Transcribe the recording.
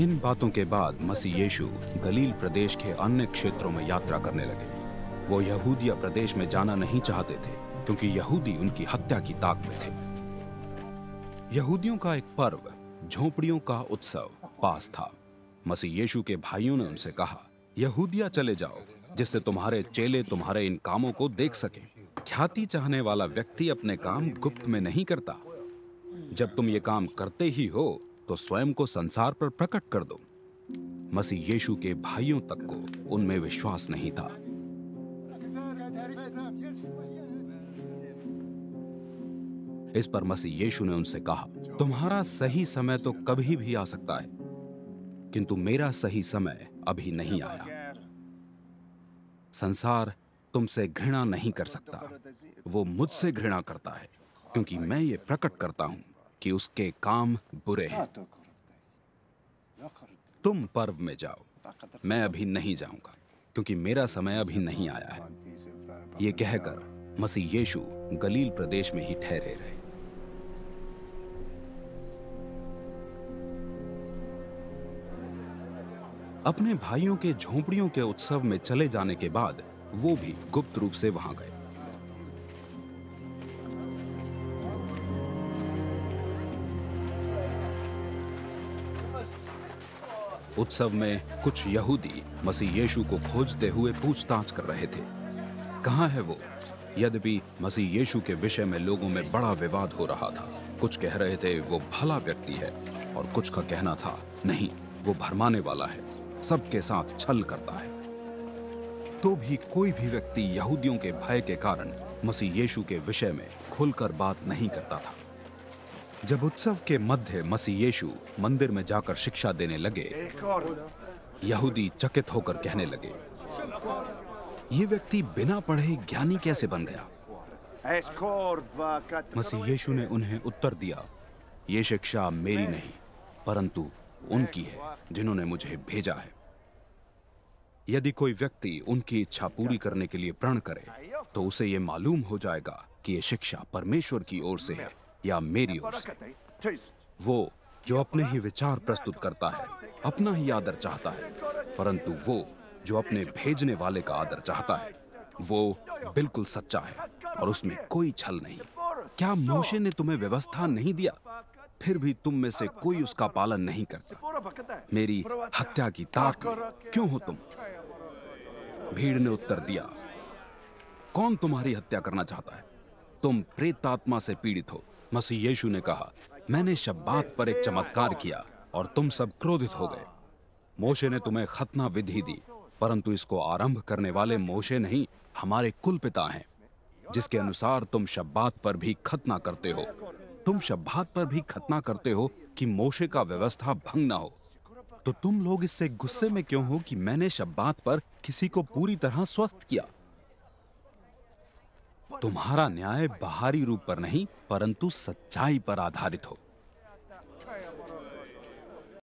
इन बातों के बाद मसीह यीशु गलील प्रदेश के अन्य क्षेत्रों में यात्रा करने लगे। वो यहूदिया प्रदेश में जाना नहीं चाहते थे क्योंकि यहूदी उनकी हत्या की ताक में थे। यहूदियों का एक पर्व, झोंपड़ियों का उत्सव, पास था। मसीह यीशु के भाइयों ने उनसे कहा, यहूदिया चले जाओ जिससे तुम्हारे चेले तुम्हारे इन कामों को देख सकें। ख्याति चाहने वाला व्यक्ति अपने काम गुप्त में नहीं करता। जब तुम ये काम करते ही हो तो स्वयं को संसार पर प्रकट कर दो। मसीह यीशु के भाइयों तक को उनमें विश्वास नहीं था। इस पर मसीह यीशु ने उनसे कहा, तुम्हारा सही समय तो कभी भी आ सकता है, किंतु मेरा सही समय अभी नहीं आया। संसार तुमसे घृणा नहीं कर सकता, वो मुझसे घृणा करता है क्योंकि मैं ये प्रकट करता हूं कि उसके काम बुरे हैं। तुम पर्व में जाओ, मैं अभी नहीं जाऊंगा क्योंकि मेरा समय अभी नहीं आया है। ये कहकर मसीह यीशु गलील प्रदेश में ही ठहरे रहे। अपने भाइयों के झोंपड़ियों के उत्सव में चले जाने के बाद वो भी गुप्त रूप से वहां गए। उत्सव में कुछ यहूदी मसीह यीशु को खोजते हुए पूछताछ कर रहे थे, कहां है वो? यद्यपि मसीह यीशु के विषय में लोगों में बड़ा विवाद हो रहा था। कुछ कह रहे थे वो भला व्यक्ति है और कुछ का कहना था नहीं, वो भरमाने वाला है, सबके साथ छल करता है। तो भी कोई भी व्यक्ति यहूदियों के भय के कारण मसीह यीशु के विषय में खुलकर बात नहीं करता था। जब उत्सव के मध्य मसीह यीशु मंदिर में जाकर शिक्षा देने लगे, यहूदी चकित होकर कहने लगे, ये व्यक्ति बिना पढ़े ज्ञानी कैसे बन गया? मसीह यीशु ने उन्हें उत्तर दिया, ये शिक्षा मेरी नहीं परंतु उनकी है जिन्होंने मुझे भेजा है। यदि कोई व्यक्ति उनकी इच्छा पूरी करने के लिए प्रण करे तो उसे ये मालूम हो जाएगा कि ये शिक्षा परमेश्वर की ओर से है या मेरी ओर से। वो जो अपने ही विचार प्रस्तुत करता है अपना ही आदर चाहता है, परंतु वो जो अपने भेजने वाले का आदर चाहता है वो बिल्कुल सच्चा है और उसमें कोई छल नहीं। क्या मोशे ने तुम्हें व्यवस्था नहीं दिया? फिर भी तुम में से कोई उसका पालन नहीं करता। मेरी हत्या की ताक में क्यों हो तुम? भीड़ ने उत्तर दिया, कौन तुम्हारी हत्या करना चाहता है? तुम प्रेतात्मा से पीड़ित हो। मसीह यीशु ने कहा, मैंने शब्बात पर एक चमत्कार किया और तुम सब क्रोधित हो गए। मोशे ने तुम्हें खतना विधि दी, परंतु इसको आरंभ करने वाले मोशे नहीं, हमारे कुल पिता हैं, जिसके अनुसार तुम शब्बात पर भी खतना करते हो। तुम शब्बात पर भी खतना करते हो कि मोशे का व्यवस्था भंग ना हो। तो तुम लोग इससे गुस्से में क्यों हो कि मैंने शब्बात पर किसी को पूरी तरह स्वस्थ किया? तुम्हारा न्याय बाहरी रूप पर नहीं परंतु सच्चाई पर आधारित हो।